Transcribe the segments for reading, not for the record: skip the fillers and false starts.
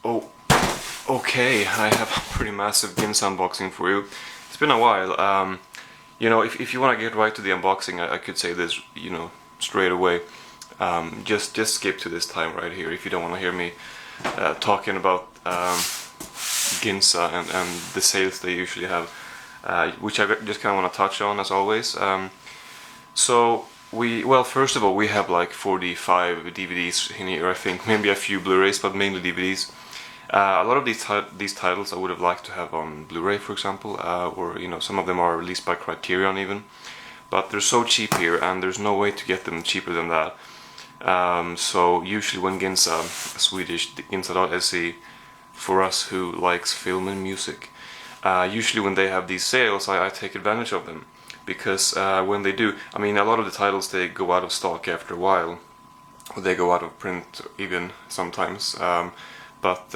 Oh, okay, I have a pretty massive Ginza unboxing for you. It's been a while. If you want to get right to the unboxing, I could say this, straight away. Just skip to this time right here if you don't want to hear me talking about Ginza and the sales they usually have, which I just kind of want to touch on as always. First of all, we have like 45 DVDs in here, I think, maybe a few Blu-rays, but mainly DVDs. A lot of these titles I would have liked to have on Blu-ray, for example, or some of them are released by Criterion even, but they're so cheap here, and there's no way to get them cheaper than that. So usually when Ginza, Swedish Ginza.se, for us who likes film and music, usually when they have these sales, I take advantage of them, because when they do, I mean, a lot of the titles, they go out of stock after a while, or they go out of print even sometimes. But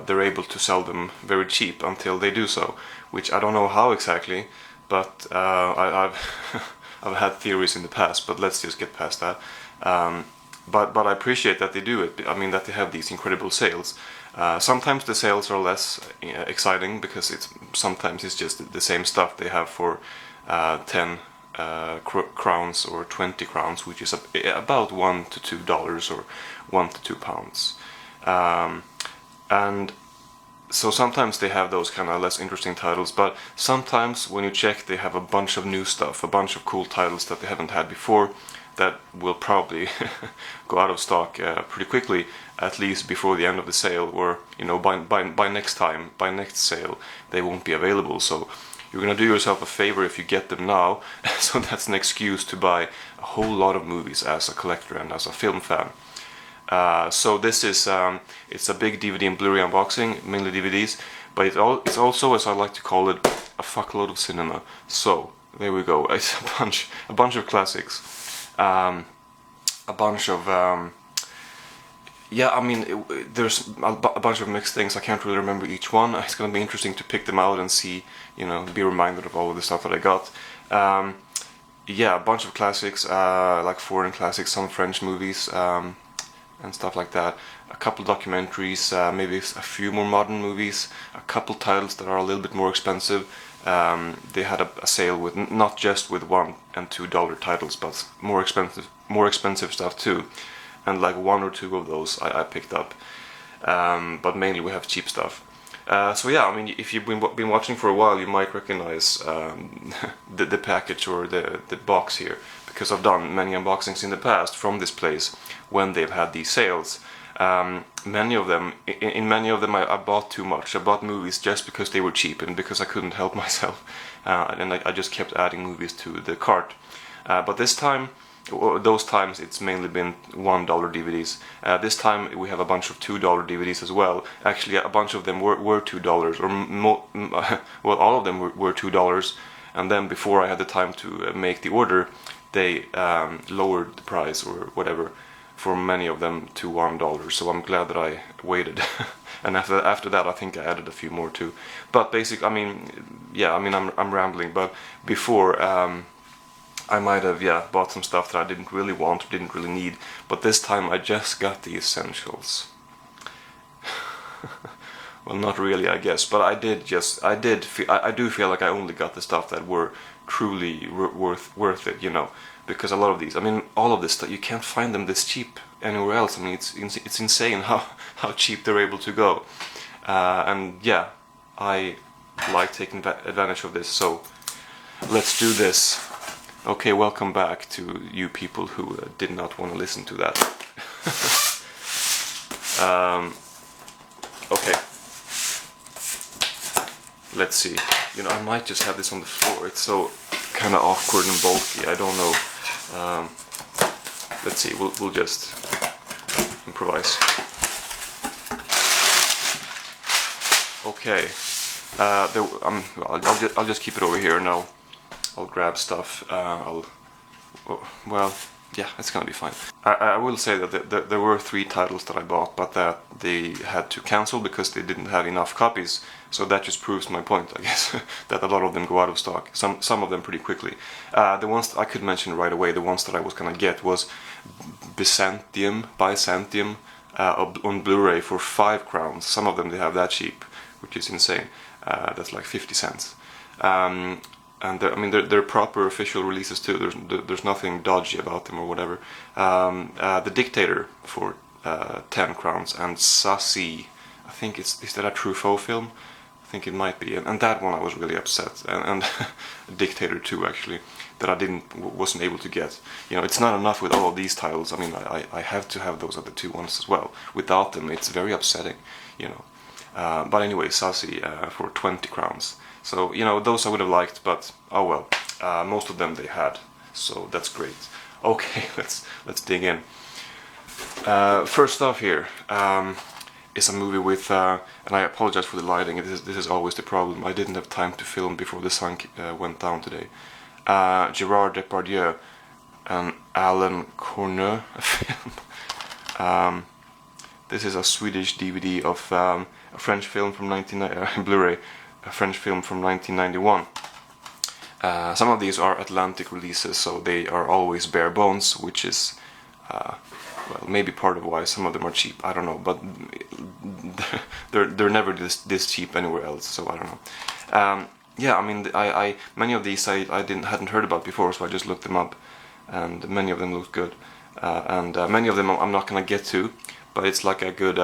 they're able to sell them very cheap until they do so, which I don't know how exactly, but I've I've had theories in the past, but let's just get past that. But I appreciate that they do it. I mean, that they have these incredible sales. Sometimes the sales are less exciting because sometimes it's just the same stuff they have for 10 crowns or 20 crowns, which is about $1 to $2 or £1 to £2. And so sometimes they have those kind of less interesting titles, but sometimes when you check, they have a bunch of new stuff, a bunch of cool titles that they haven't had before, that will probably go out of stock pretty quickly, at least before the end of the sale, or by next sale they won't be available. So you're gonna do yourself a favor if you get them now. So that's an excuse to buy a whole lot of movies as a collector and as a film fan. So this is it's a big DVD and Blu-ray unboxing, mainly DVDs, but it's also, as I like to call it, a fuckload of cinema. So there we go. It's a bunch of classics, a bunch of I mean, there's a bunch of mixed things. I can't really remember each one. It's gonna be interesting to pick them out and see, be reminded of all of the stuff that I got. A bunch of classics, like foreign classics, some French movies. And stuff like that. A couple documentaries, maybe a few more modern movies, a couple titles that are a little bit more expensive. They had a sale with not just with $1 and $2 titles, but more expensive stuff too. And like one or two of those I picked up. But mainly we have cheap stuff. I mean, if you've been watching for a while, you might recognize the package or the box here, because I've done many unboxings in the past from this place when they've had these sales. Many of them, in many of them, I bought too much. I bought movies just because they were cheap and because I couldn't help myself, and I just kept adding movies to the cart. But this time, or those times, it's mainly been $1 DVDs. This time we have a bunch of $2 DVDs as well. Actually, a bunch of them were $2, or all of them were $2. And then before I had the time to make the order, they lowered the price or whatever for many of them to $1. So I'm glad that I waited. And after that, I think I added a few more too. But basically, I'm rambling. But before, I might have bought some stuff that I didn't really want or didn't really need, but this time I just got the essentials. Well, not really, I guess, but I do feel like I only got the stuff that were truly worth it, because a lot of these, I mean, all of this stuff, you can't find them this cheap anywhere else. I mean, it's insane how cheap they're able to go, I like taking advantage of this. So let's do this. Okay, welcome back to you people who did not want to listen to that. Okay. Let's see. I might just have this on the floor. It's so kind of awkward and bulky. I don't know. Let's see. We'll just improvise. Okay. I'll just keep it over here now. I'll grab stuff. It's gonna be fine. I will say that there were 3 titles that I bought, but that they had to cancel because they didn't have enough copies. So that just proves my point, I guess, that a lot of them go out of stock. Some of them pretty quickly. The ones I could mention right away, the ones that I was gonna get was Byzantium. on Blu-ray for 5 crowns. Some of them they have that cheap, which is insane. That's like 50 cents. And I mean, they're proper official releases too. There's nothing dodgy about them or whatever. The Dictator for 10 crowns, and Sassy, I think is that a Truffaut film? I think it might be, and that one I was really upset, and Dictator 2 actually, that I wasn't able to get. You know, it's not enough with all of these titles. I mean, I have to have those other 2 ones as well. Without them, it's very upsetting, you know. But anyway, Sassy for 20 crowns. So, you know, those I would have liked, but oh well. Most of them they had, so that's great. Okay, let's dig in. First off here is a movie with, and I apologize for the lighting. This is always the problem. I didn't have time to film before the sun went down today. Gerard Depardieu and Alan Corneux film. This is a Swedish DVD of a French film from Blu-ray, a French film from 1991. Some of these are Atlantic releases, so they are always bare bones, which is well, maybe part of why some of them are cheap. I don't know, but they're never this cheap anywhere else. So I don't know. Yeah, I mean, many of these I hadn't heard about before, so I just looked them up, and many of them looked good, and many of them I'm not gonna get to, but it's like a good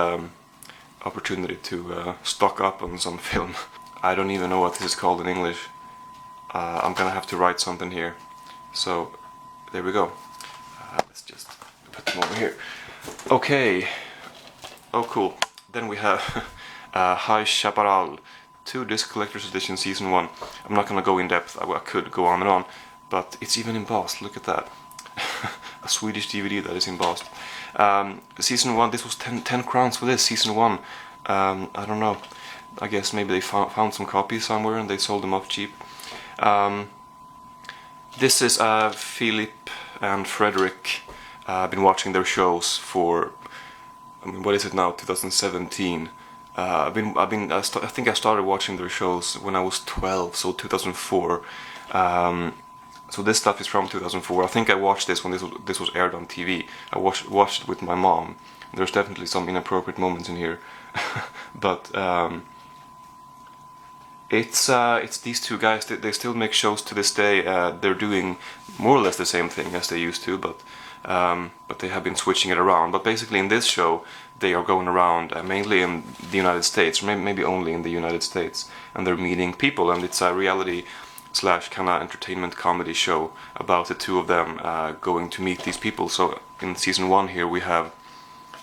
opportunity to stock up on some film. I don't even know what this is called in English. I'm gonna have to write something here. So there we go. Let's just put them over here. Okay. Oh, cool. Then we have High Chaparral 2-disc collector's edition season 1. I'm not gonna go in depth. I could go on and on, but it's even embossed. Look at that. A Swedish DVD that is embossed. Season 1. This was 10 crowns for this season 1. I don't know. I guess maybe they found some copies somewhere and they sold them off cheap. This is Philip and Frederick. I've been watching their shows for, I mean, what is it now? 2017. I think I started watching their shows when I was 12, so 2004. So this stuff is from 2004. I think I watched this when this was aired on TV. I watched it with my mom. There's definitely some inappropriate moments in here, but it's these 2 guys. They still make shows to this day. They're doing more or less the same thing as they used to, but they have been switching it around. But basically, in this show, they are going around mainly in the United States, or maybe only in the United States, and they're meeting people. And it's a reality / kind of entertainment comedy show about the 2 of them going to meet these people. So in season 1 here we have,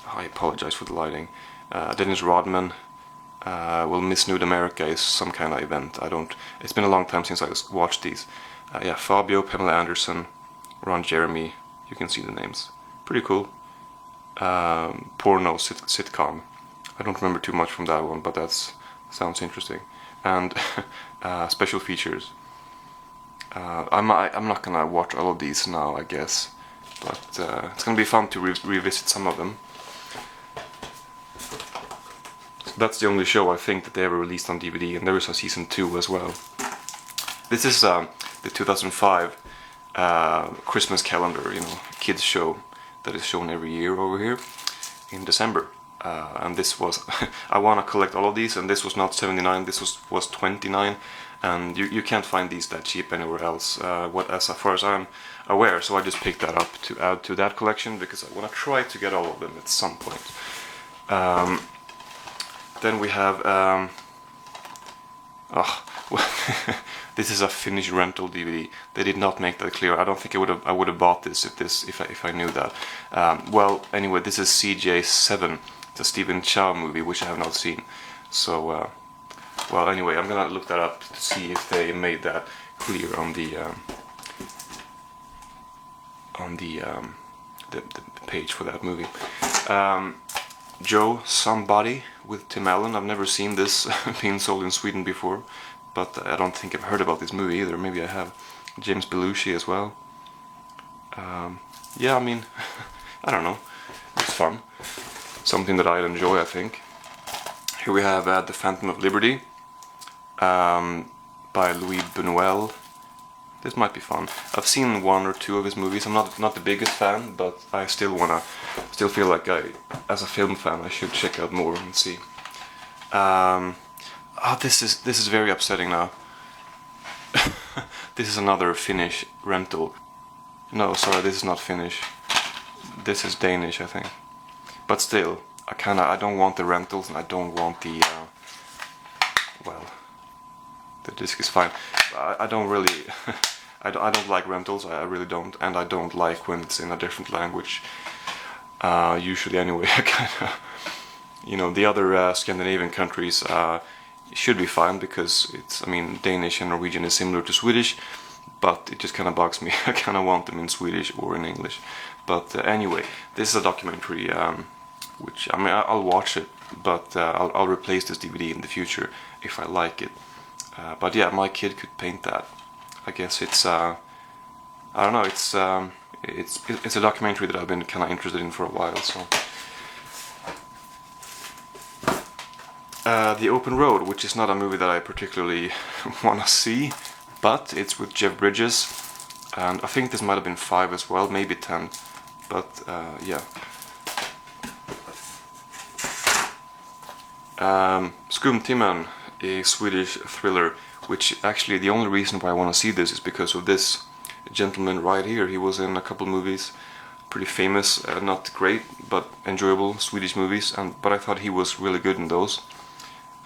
I apologize for the lighting, Dennis Rodman. Well, Miss Nude America is some kind of event. It's been a long time since I watched these. Yeah, Fabio, Pamela Anderson, Ron Jeremy. You can see the names. Pretty cool. Porno sitcom. I don't remember too much from that one, but sounds interesting. And special features. I'm not gonna watch all of these now, I guess, but it's gonna be fun to revisit some of them. That's the only show I think that they ever released on DVD, and there is a season 2 as well. This is the 2005 Christmas calendar, you know, kids show that is shown every year over here in December. And this was, I want to collect all of these, and this was not 79, this was 29, and you can't find these that cheap anywhere else, as far as I'm aware, so I just picked that up to add to that collection, because I want to try to get all of them at some point. Then we have, this is a Finnish rental DVD. They did not make that clear. I don't think I would have bought this if I knew that. Well, anyway, this is CJ7. It's a Stephen Chow movie, which I have not seen. So, well, anyway, I'm gonna look that up to see if they made that clear on the page for that movie. Joe Somebody with Tim Allen. I've never seen this being sold in Sweden before, but I don't think I've heard about this movie either. Maybe I have. James Belushi as well. Yeah, I mean, I don't know. It's fun. Something that I'd enjoy, I think. Here we have The Phantom of Liberty by Louis Buñuel. this might be fun. I've seen one or two of his movies. I'm not the biggest fan, but I still feel like as a film fan, I should check out more and see. Oh, this is very upsetting now. This is another Finnish rental. No, sorry, this is not Finnish. This is Danish, I think. But still, I don't want the rentals, and I don't want the well, the disc is fine. I don't really I don't like rentals. I really don't, and I don't like when it's in a different language. Usually, anyway. I kind of, you know, the other Scandinavian countries should be fine because I mean, Danish and Norwegian is similar to Swedish, but it just kind of bugs me. I kind of want them in Swedish or in English. But anyway, this is a documentary, which, I mean, I'll watch it, but I'll replace this DVD in the future if I like it. But yeah, my kid could paint that. I guess it's, I don't know, it's a documentary that I've been kind of interested in for a while, so. The Open Road, which is not a movie that I particularly want to see, but it's with Jeff Bridges, and I think this might have been 5 as well, maybe 10, but yeah. Skumtimmen, a Swedish thriller, which actually the only reason why I want to see this is because of this gentleman right here. He was in a couple movies, pretty famous, not great, but enjoyable Swedish movies, but I thought he was really good in those.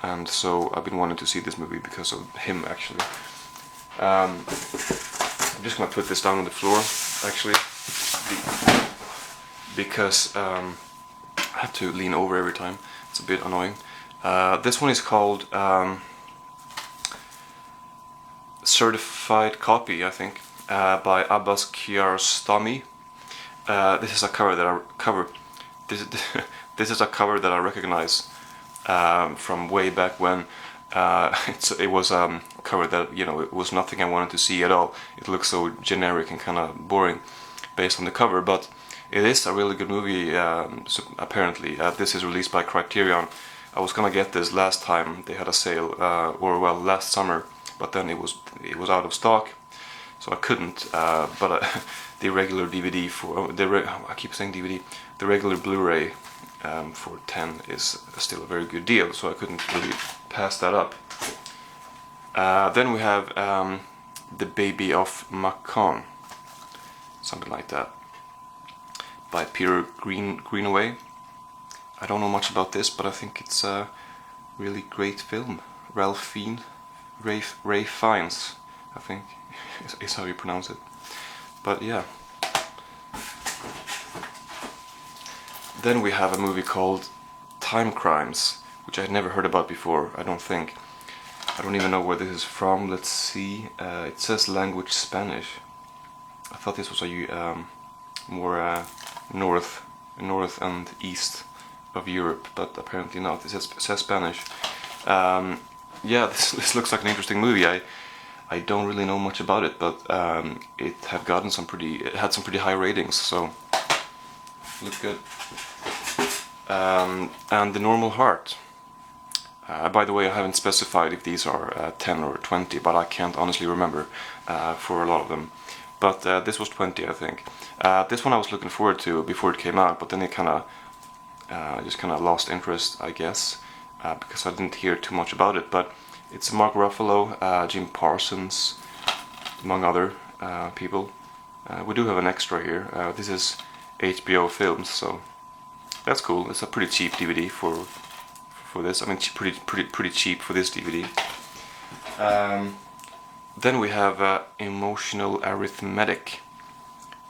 And so I've been wanting to see this movie because of him, actually. I'm just gonna put this down on the floor, actually, because I have to lean over every time. It's a bit annoying. This one is called Certified Copy, I think, by Abbas Kiarostami. This is a cover this is a cover that I recognize from way back when. It was a cover that, you know, it was nothing I wanted to see at all. It looks so generic and kind of boring based on the cover, but it is a really good movie, apparently. This is released by Criterion. I was gonna get this last time they had a sale, or well, last summer, but then it was out of stock, so I couldn't. But the regular DVD for I keep saying DVD, the regular Blu-ray for 10 is still a very good deal, so I couldn't really pass that up. Then we have The Baby of Macon, something like that, by Peter Greenaway. I don't know much about this, but I think it's a really great film. Ralph Fiennes, I think, is how you pronounce it. But yeah. Then we have a movie called Time Crimes, which I'd never heard about before, I don't think. I don't even know where this is from. Let's see. It says language Spanish. I thought this was a more north and east of Europe, but apparently not. It says Spanish. Yeah, this looks like an interesting movie. I don't really know much about it, but it had some pretty high ratings, so looked good. And The Normal Heart. By the way, I haven't specified if these are 10 or 20, but I can't honestly remember for a lot of them. But this was 20, I think. This one I was looking forward to before it came out, but then it just kind of lost interest, I guess, because I didn't hear too much about it. But it's Mark Ruffalo, Jim Parsons, among other people. We do have an extra here. This is HBO Films, so that's cool. It's a pretty cheap DVD for this. I mean, pretty cheap for this DVD. Then we have Emotional Arithmetic.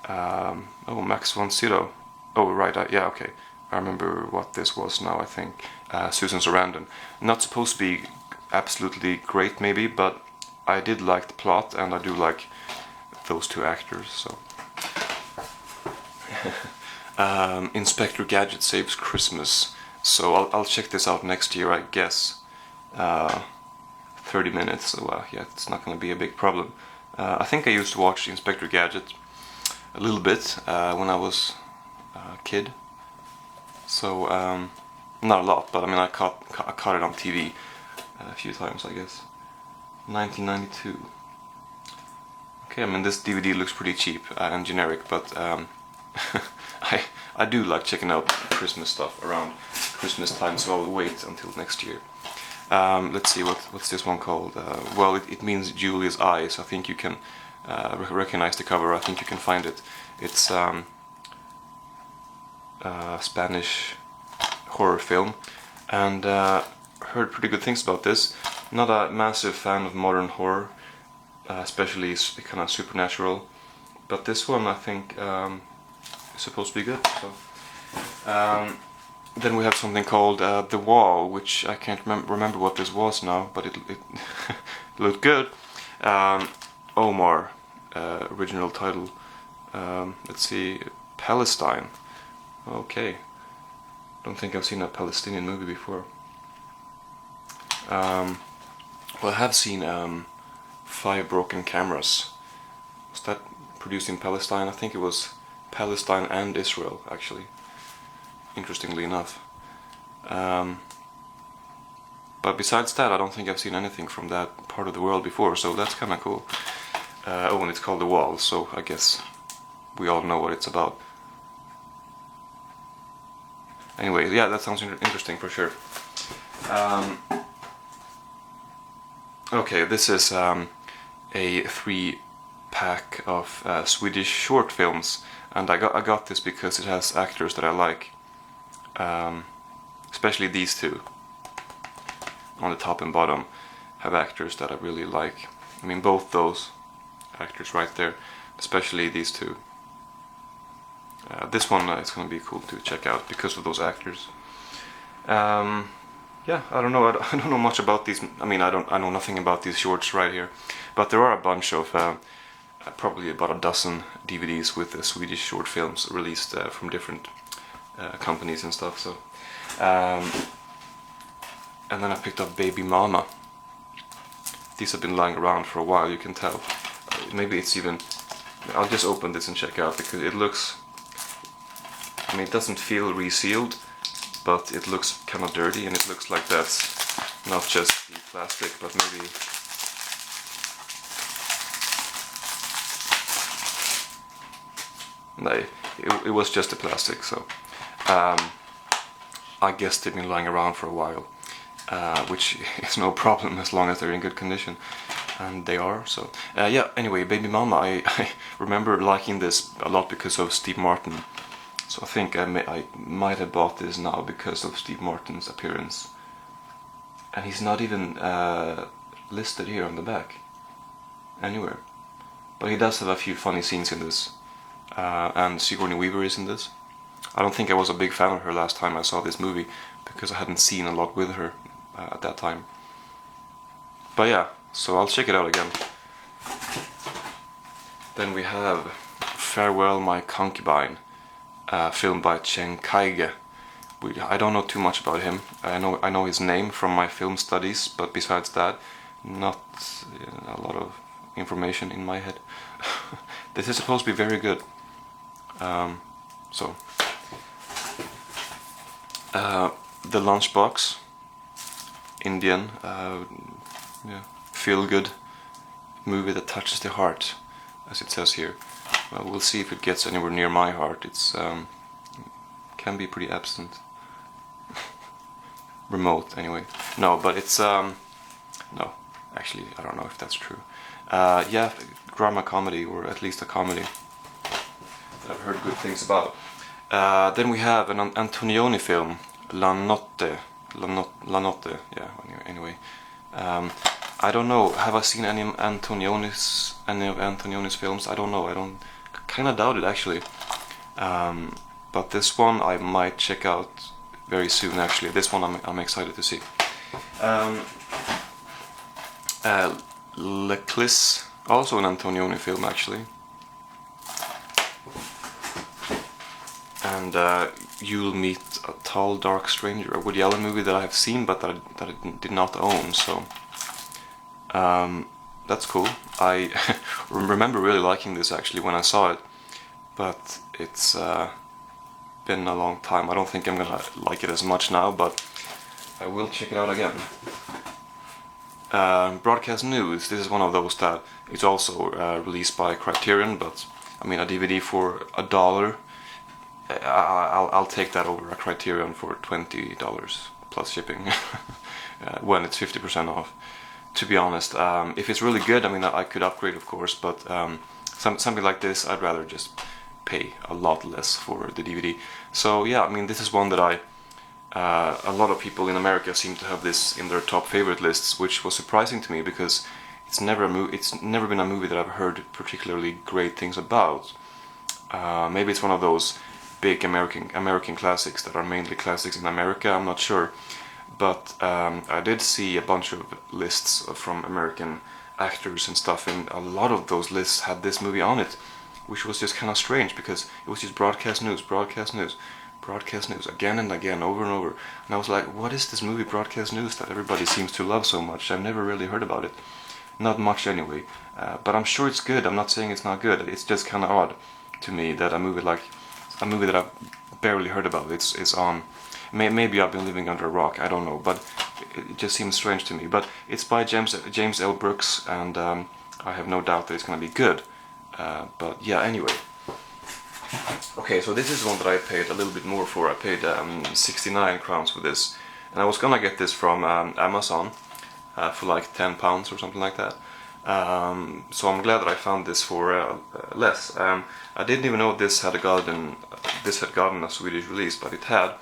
Oh, Max von Sydow. Oh, right. Yeah, okay. I remember what this was now, I think. Susan Sarandon. Not supposed to be absolutely great, maybe, but I did like the plot, and I do like those two actors, so. Inspector Gadget Saves Christmas. So I'll check this out next year, I guess. 30 minutes, so yeah, it's not going to be a big problem. I think I used to watch Inspector Gadget a little bit when I was a kid. So, not a lot, but I mean, I caught it on TV a few times, I guess. 1992. Okay, I mean this DVD looks pretty cheap and generic, but I do like checking out Christmas stuff around Christmas time, so I'll wait until next year. Let's see, what's this one called? Well, it means Julia's Eyes. I think you can recognize the cover. I think you can find it. It's Spanish horror film, and heard pretty good things about this. Not a massive fan of modern horror, especially kind of supernatural, but this one I think is supposed to be good. So then we have something called The Wall, which I can't remember what this was now, but it looked good. Omar, original title. Let's see, Palestine. Okay, don't think I've seen a Palestinian movie before. Well, I have seen 5 Broken Cameras. Was that produced in Palestine? I think it was Palestine and Israel, actually, interestingly enough. But besides that, I don't think I've seen anything from that part of the world before, so that's kind of cool. Oh, and it's called The Wall, so I guess we all know what it's about. Anyway, yeah, that sounds interesting for sure. Okay, this is a 3-pack of Swedish short films, and I got this because it has actors that I like, especially these two. On the top and bottom have actors that I really like. I mean, both those actors right there, especially these two. This one is going to be cool to check out because of those actors. Yeah, I don't know. I don't know much about these. I mean, I know nothing about these shorts right here, but there are a bunch of probably about a dozen DVDs with Swedish short films released from different companies and stuff. So, and then I picked up Baby Mama. These have been lying around for a while. You can tell. Maybe it's even. I'll just open this and check out because it looks. I mean, it doesn't feel resealed, but it looks kind of dirty, and it looks like that's not just the plastic, but maybe. No, it was just the plastic, so I guess they've been lying around for a while, which is no problem as long as they're in good condition, and they are. So yeah. Anyway, Baby Mama, I remember liking this a lot because of Steve Martin. So I think I might have bought this now because of Steve Martin's appearance. And he's not even listed here on the back, anywhere. But he does have a few funny scenes in this. And Sigourney Weaver is in this. I don't think I was a big fan of her last time I saw this movie, because I hadn't seen a lot with her at that time. But yeah, so I'll check it out again. Then we have Farewell My Concubine. Film by Chen Kaige. I don't know too much about him. I know his name from my film studies, but besides that, not a lot of information in my head. This is supposed to be very good. So, The Lunchbox, Indian, yeah, feel good movie that touches the heart, as it says here. Well, we'll see if it gets anywhere near my heart. It's can be pretty absent. Remote, anyway. No, but it's no. Actually, I don't know if that's true. Yeah, drama comedy, or at least a comedy that I've heard good things about. Then we have an Antonioni film, La Notte. Yeah. Anyway. I don't know. Have I seen any of Antonioni's films? I don't know. I kind of doubt it, actually. But this one I might check out very soon. Actually, this one I'm excited to see. L'Eclisse, also an Antonioni film, actually. And You'll Meet a Tall Dark Stranger, a Woody Allen movie that I have seen but that I did not own. So. That's cool. I remember really liking this actually when I saw it, but it's been a long time. I don't think I'm gonna like it as much now, but I will check it out again. Broadcast News, this is one of those that is also released by Criterion, but I mean a DVD for $1, I'll take that over a Criterion for $20 plus shipping when it's 50% off. To be honest, if it's really good, I mean I could upgrade of course, but something like this I'd rather just pay a lot less for the DVD. So yeah, I mean this is one that a lot of people in America seem to have this in their top favorite lists, which was surprising to me because it's never been a movie that I've heard particularly great things about. Maybe it's one of those big American classics that are mainly classics in America, I'm not sure. But I did see a bunch of lists from American actors and stuff, and a lot of those lists had this movie on it, which was just kind of strange because it was just broadcast news, broadcast news, broadcast news, again and again, over and over. And I was like, what is this movie Broadcast News that everybody seems to love so much? I've never really heard about it. Not much anyway. But I'm sure it's good. I'm not saying it's not good. It's just kind of odd to me that a movie that I've barely heard about is on. Maybe I've been living under a rock, I don't know, but it just seems strange to me. But it's by James L. Brooks, and I have no doubt that it's going to be good. But yeah, anyway. Okay, so this is one that I paid a little bit more for. I paid 69 crowns for this, and I was gonna get this from Amazon for like £10 or something like that. So I'm glad that I found this for less. I didn't even know this had gotten a Swedish release, but it had.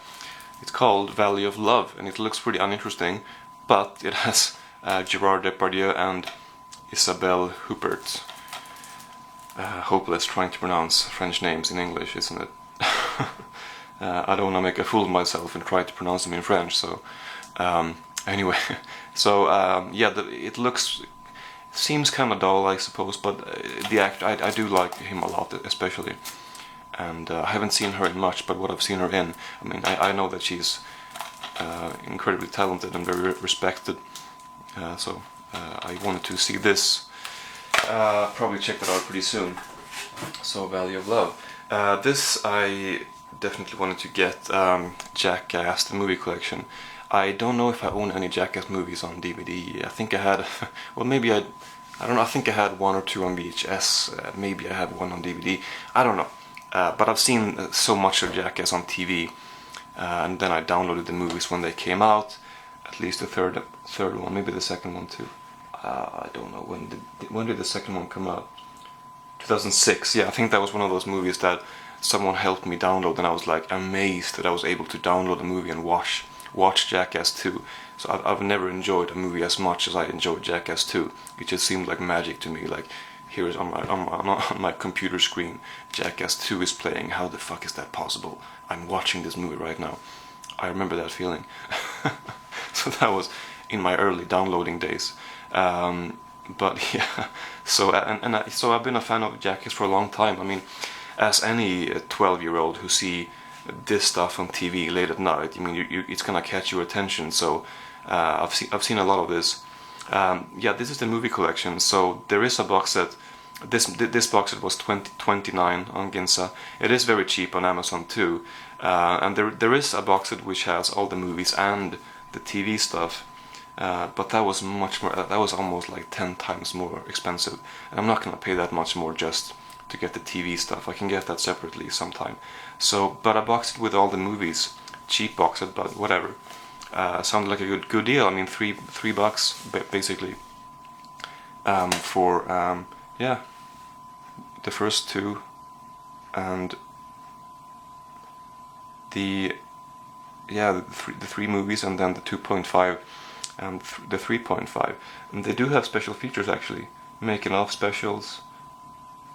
It's called Valley of Love, and it looks pretty uninteresting, but it has Gerard Depardieu and Isabelle Huppert. Hopeless trying to pronounce French names in English, isn't it? I don't want to make a fool of myself and try to pronounce them in French, so anyway. So yeah, it seems kind of dull, I suppose, but the actor, I do like him a lot, especially. And I haven't seen her in much, but what I've seen her in, I mean, I know that she's incredibly talented and very respected, so I wanted to see this. Probably check that out pretty soon. So, Valley of Love. This I definitely wanted to get, Jackass, the movie collection. I don't know if I own any Jackass movies on DVD. I think I had, well maybe I don't know, I think I had one or two on VHS, maybe I have one on DVD, I don't know. But I've seen so much of Jackass on TV, and then I downloaded the movies when they came out, at least the third one, maybe the second one too. I don't know, when did the second one come out? 2006, yeah, I think that was one of those movies that someone helped me download, and I was like amazed that I was able to download a movie and watch Jackass 2. So I've never enjoyed a movie as much as I enjoyed Jackass 2. It just seemed like magic to me, like here is on my computer screen, Jackass 2 is playing, how the fuck is that possible? I'm watching this movie right now. I remember that feeling. So that was in my early downloading days. But yeah, so so I've been a fan of Jackass for a long time. I mean, as any 12-year-old who see this stuff on TV late at night, I mean, it's gonna catch your attention. So I've seen a lot of this. Yeah, this is the movie collection. So there is a box set. This box set was $29 on Ginza. It is very cheap on Amazon too. And there is a box set which has all the movies and the TV stuff. But that was much more. That was almost like 10 times more expensive, and I'm not gonna pay that much more just to get the TV stuff. I can get that separately sometime. So, but a box set with all the movies, cheap box set, but whatever. Sounded like a good deal. I mean, $3 basically for yeah, the first two and the three movies, and then the 2.5. And the 3.5, and they do have special features actually, making of specials.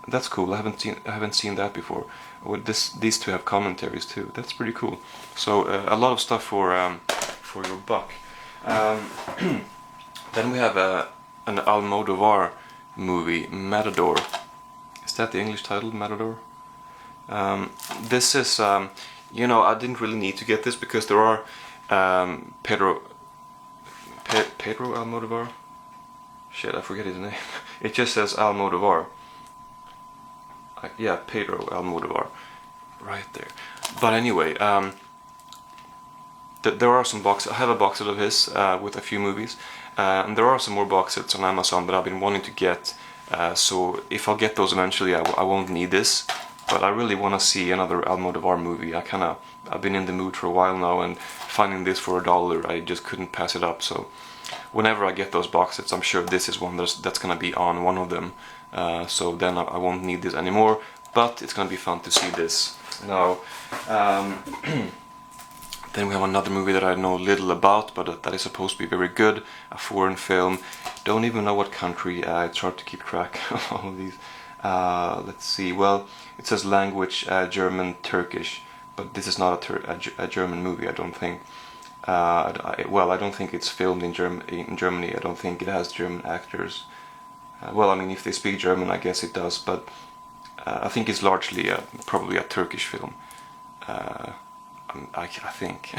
That's cool. I haven't seen that before. These two have commentaries too. That's pretty cool. So a lot of stuff for your buck. Then we have an Almodovar movie, Matador. Is that the English title, Matador? This is you know, I didn't really need to get this because there are Pedro Almodovar? Shit, I forget his name. It just says Almodovar. Yeah, Pedro Almodovar. Right there. But anyway, there are some boxes. I have a box set of his with a few movies, and there are some more box sets on Amazon that I've been wanting to get. So if I'll get those eventually, I won't need this. But I really want to see another Almodovar movie. I've been in the mood for a while now, and finding this for $1, I just couldn't pass it up. So whenever I get those box sets, I'm sure this is one that's gonna be on one of them. So then I won't need this anymore. But it's gonna be fun to see this now. Then we have another movie that I know little about, but that is supposed to be very good. A foreign film. Don't even know what country. It's hard to keep track of all of these. Let's see. Well, it says language German, Turkish, but this is not a German movie. I don't think. Well, I don't think it's filmed in Germany. I don't think it has German actors. Well, I mean, if they speak German, I guess it does. But I think it's largely probably a Turkish film. I think.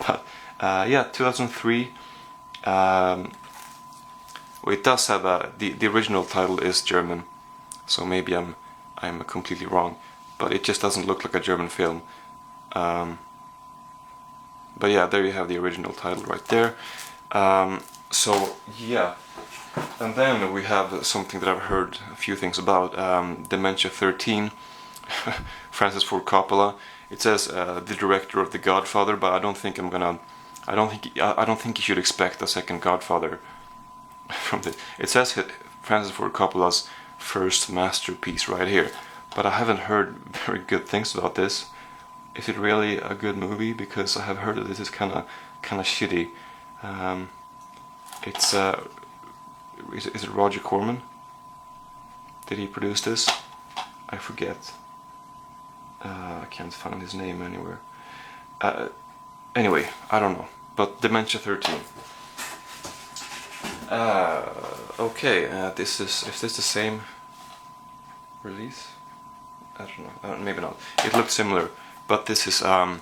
But yeah, 2003. Well, it does have the original title is German, so maybe I'm completely wrong, but it just doesn't look like a German film. But yeah, there you have the original title right there. So yeah, and then we have something that I've heard a few things about. Dementia 13. Francis Ford Coppola. It says the director of The Godfather, but I don't think I don't think you should expect a second Godfather from this. It says Francis Ford Coppola's first masterpiece right here, but I haven't heard very good things about this. Is it really a good movie? Because I have heard that this is kind of shitty. It's is it Roger Corman? Did he produce this? I forget. I can't find his name anywhere. Anyway, I don't know. But Dementia 13. Okay, is this the same release? I don't know. Maybe not. It looked similar, but this is The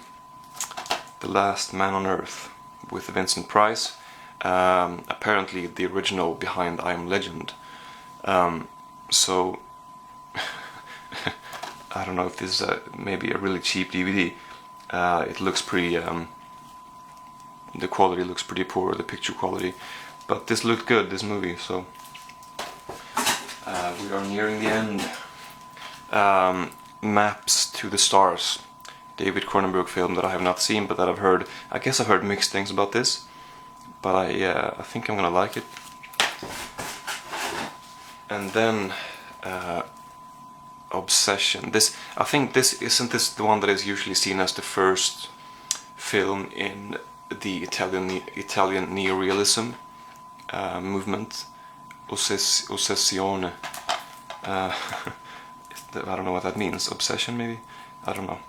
Last Man on Earth with Vincent Price. Apparently the original behind I Am Legend. So I don't know if this is maybe a really cheap DVD. It looks pretty. The quality looks pretty poor, the picture quality, but this looked good, this movie. So we are nearing the end. Maps to the Stars, David Cronenberg film that I have not seen, but that I've heard. I guess I've heard mixed things about this, but I think I'm gonna like it. And then. Obsession. I think isn't this the one that is usually seen as the first film in the Italian neorealism movement. Ossessione. I don't know what that means. Obsession, maybe? I don't know.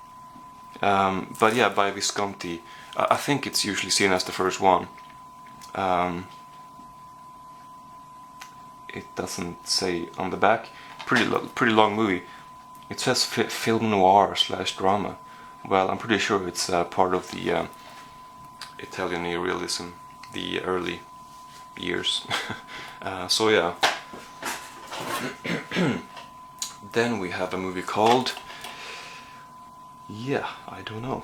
But yeah, by Visconti. I think it's usually seen as the first one. It doesn't say on the back. Pretty long movie. It says film noir / drama. Well, I'm pretty sure it's part of the Italian neorealism, the early years. So yeah. Then we have a movie called, yeah, I don't know,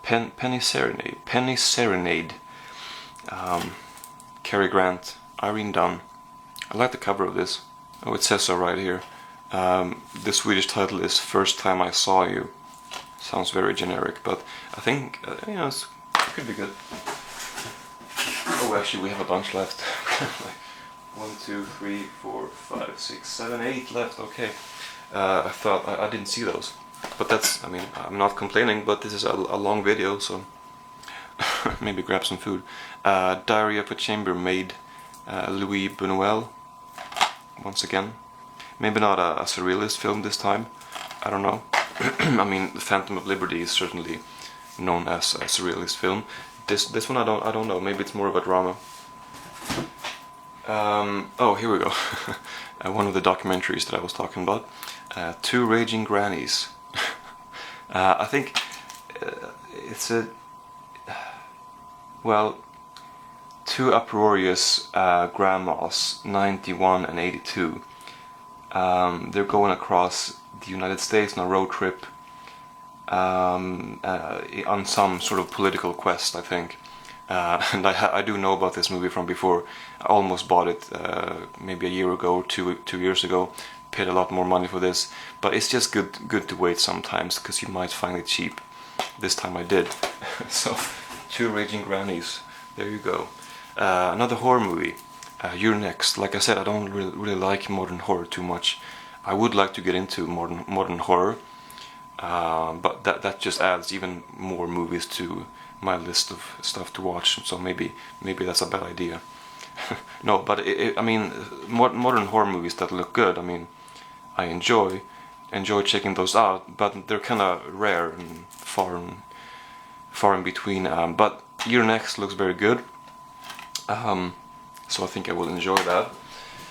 Penny Serenade. Cary Grant, Irene Dunn. I like the cover of this. Oh, it says so right here. The Swedish title is First Time I Saw You. Sounds very generic, but I think it could be good. Oh, actually, we have a bunch left. 1, 2, 3, 4, 5, 6, 7, 8 left. Okay. I thought I didn't see those, but that's. I mean, I'm not complaining, but this is a long video, so maybe grab some food. Diary of a Chambermaid, Louis Buñuel. Once again, maybe not a surrealist film this time. I don't know. I mean, The Phantom of Liberty is certainly known as a surrealist film. This one I don't know. Maybe it's more of a drama. Oh, here we go. One of the documentaries that I was talking about. Two Raging Grannies. I think it's a well. Two uproarious grandmas, 91 and 82. They're going across the United States on a road trip, on some sort of political quest, I think. And I do know about this movie from before. I almost bought it maybe a year ago or two years ago. Paid a lot more money for this, but it's just good to wait sometimes, because you might find it cheap. This time I did. So, Two Raging Grannies. There you go. Another horror movie. You're Next. Like I said, I don't really like modern horror too much. I would like to get into modern horror, but that just adds even more movies to my list of stuff to watch. So maybe that's a bad idea. No, but I mean, modern horror movies that look good, I mean, I enjoy checking those out, but they're kind of rare and far in between. But Your Next looks very good, so I think I will enjoy that.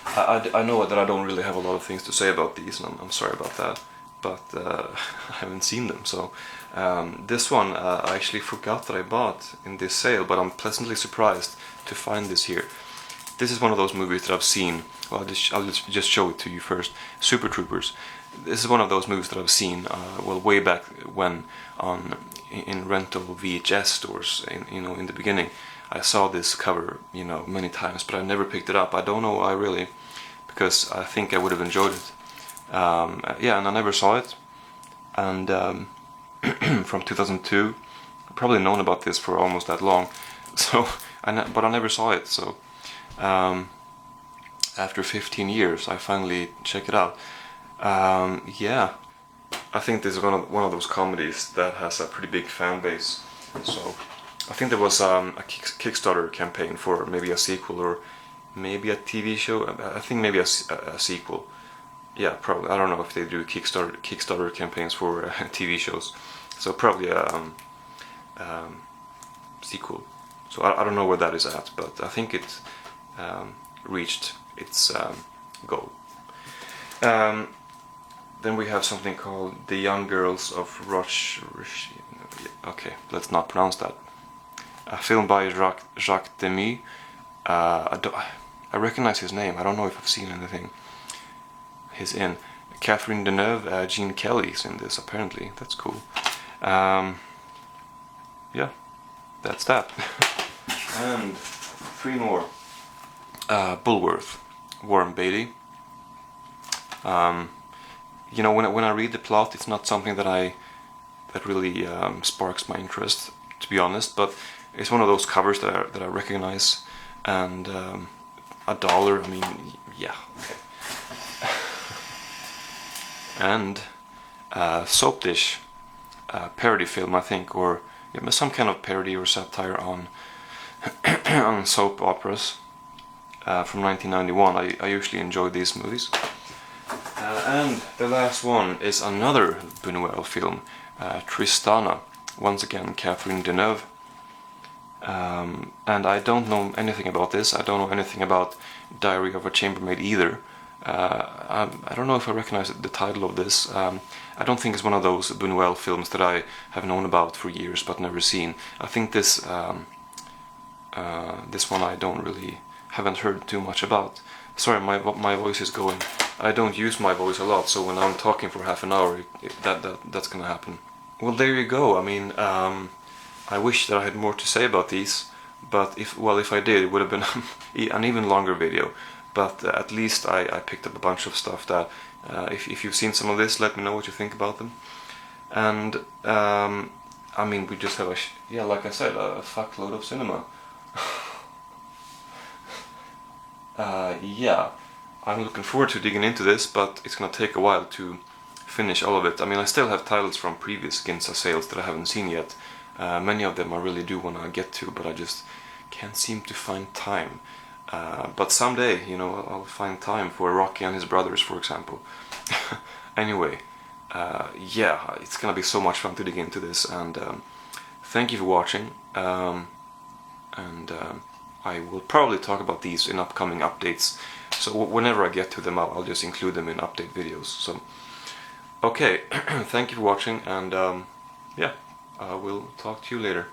I know that I don't really have a lot of things to say about these, and I'm sorry about that, but I haven't seen them. So this one I actually forgot that I bought in this sale, but I'm pleasantly surprised to find this here. This is one of those movies that I've seen. Well, I'll just show it to you first. Super Troopers. This is one of those movies that I've seen, well, way back when in rental VHS stores. In the beginning, I saw this cover, many times, but I never picked it up. I don't know why, really, because I think I would have enjoyed it. Yeah, and I never saw it. And from 2002, I've probably known about this for almost that long. So, but I never saw it. So. After 15 years, I finally check it out. Yeah, I think this is one of those comedies that has a pretty big fan base. So I think there was a Kickstarter campaign for maybe a sequel or maybe a TV show. I think maybe a sequel. Yeah, probably. I don't know if they do Kickstarter campaigns for TV shows. So probably a sequel. So I don't know where that is at, but I think it reached its goal. Then we have something called The Young Girls of okay, let's not pronounce that. A film by Jacques Demy. I recognize his name. I don't know if I've seen anything he's in. Catherine Deneuve, Gene Kelly's in this, apparently. That's cool. Yeah, that's that. And 3 more. Bulworth, Warren Beatty. When I read the plot, it's not something that really sparks my interest, to be honest. But it's one of those covers that I recognize, and $1. I mean, yeah, okay. And Soap Dish, parody film, I think, or some kind of parody or satire on on soap operas. From 1991. I usually enjoy these movies. And the last one is another Buñuel film, Tristana. Once again, Catherine Deneuve. And I don't know anything about this. I don't know anything about Diary of a Chambermaid either. I don't know if I recognize the title of this. I don't think it's one of those Buñuel films that I have known about for years but never seen. I think this one I haven't heard too much about. Sorry, my voice is going. I don't use my voice a lot, so when I'm talking for half an hour, that's gonna happen. Well, there you go. I mean, I wish that I had more to say about these, but if I did, it would have been an even longer video. But at least I picked up a bunch of stuff that, if you've seen some of this, let me know what you think about them. And I mean, we just have like I said, a fuckload of cinema. Yeah, I'm looking forward to digging into this, but it's gonna take a while to finish all of it. I mean, I still have titles from previous Ginza sales that I haven't seen yet. Many of them I really do want to get to, but I just can't seem to find time. But someday, I'll find time for Rocky and his brothers, for example. Anyway, yeah, it's gonna be so much fun to dig into this, and thank you for watching. I will probably talk about these in upcoming updates, so whenever I get to them, I'll just include them in update videos. So, okay, thank you for watching, and yeah, I will talk to you later.